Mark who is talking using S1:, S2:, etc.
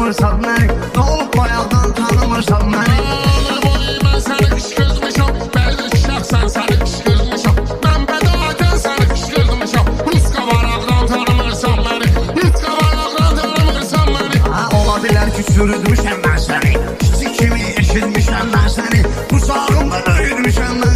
S1: tanımırsan məni, nə olub bayaqdan tanımırsan məni.
S2: Ömür boyu mən səni qışqırmışam, bəlli ki şəxsən səni qışqırmışam. Mən bədavətən səni qışqırmışam, hiç qabaraqdan tanımırsan məni, hiç qabaraqdan tanımırsan məni.
S1: Ola bilər ki çürüdmüşəm mən səni, kiçik kimi eşitmişəm mən səni, qucağımda böyütmüşəm mən